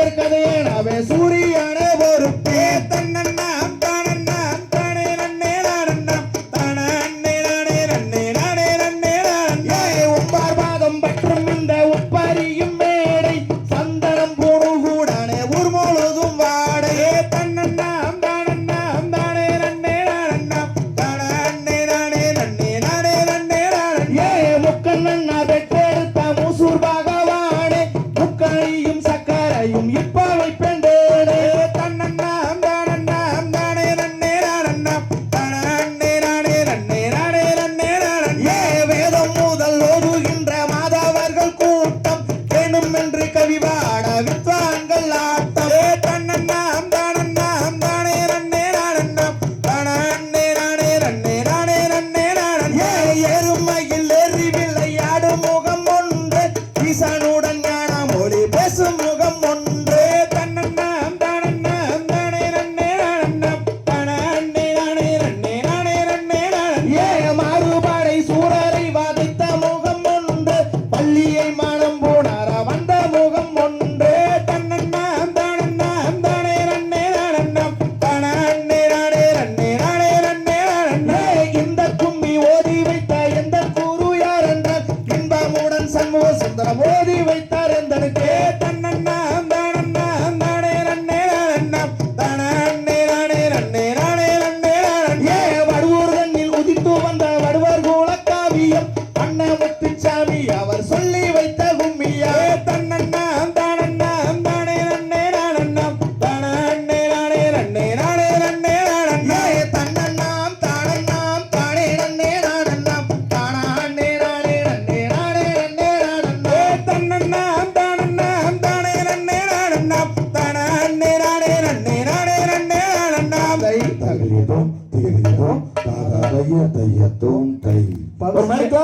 சூரியர் கதையனவே சூரியனே பொறுப்பே தன்னண்ணாம் தானண்ணாம் தானே நன்னே நானண்ணாம் தானே நானே நன்னே நானே நன்னே நானே உப்பார் பாதம் பற்றும் இந்த உப்பரியும் மேடை சந்தனம் பூணு கூடானே ஊர் முழுதும் வாடை தன்னண்ணாம் தானண்ணாம் தானே நன்னே நானண்ணாம் தானே நானே நன்னே நானே நன்னே நானே முக்கண்ணா பெற்றெடுத்த மூசூர் பகவானே முக்களையும் சக்கரையும் இப்ப வைப்பேண்டே தன்னண்ணாம் தானண்ணாம் தானே நன்னே நானண்ணாம் தானே நானே நன்னே நானே நன்னே நானே வேதம் முதல் ஓதுகின்ற மாதவர்கள் கூட்டம் வேணும் என்று கவிபாட வித்வான்கள் ஆட்டம் தன்னண்ணாம் தானண்ணாம் தானே நன்னே நானண்ணாம் தானே நானே நன்னே நானே நன்னே நானே எருமையில் ஏறி விளையாடும் முகம் ஒன்று ஈசனுடன் ஞான மொழி பேசும் முகம் ஒன்று தன்னண்ணாம் தானண்ணாம் தானே நன்னே நானண்ணாம் தானே நானே நன்னே நானே நன்னே நானே மாறுபாடை சூரரை வதைத்த முகம் ஒன்று பள்ளியை மனம் போனார வந்த முகம் ஒன்று தன்னண்ணாம் தானண்ணாம் தானே நன்னே நானண்ணாம் தானே நானே நன்னே நானே நன்னே நானே இந்த கும்மி ஓதி வைத்த எந்த குரு யார் என்றால் இன்பமுடன் சண்முக சுந்தரம் ஓதி வைத்தார் எந்தனுக்கே தன்னண்ணாம் தானண்ணாம் தானே நன்னே நானண்ணாம் தானே நானே நன்னே நானே நன்னே நானே வடுவூர் தண்ணில் உதித்து வந்த வடுவர் குல காவியம் அண்ணமுத்துச்சாமி அவர் சொல்லி வைத்த கும்மியா தன்னண்ணாம் தானண்ணாம் தானே நன்னே நானண்ணாம் தானே நானே நன்னே நானே நன்னே நானே தன்னண்ணாம் தானண்ணாம் தானே நன்னே நானண்ணாம் தானே நானே நன்னே நானே நன்னே நானே தன்னண்ணாம் தானண்ணாம் தானே நன்னே நானண்ணாம் தானே நானே நன்னே நானே நன்னே நானண்ணாம் தை தகலிதோம் திகலிதோம் தாதாய தையத்தோம் தை ஒரு மைக்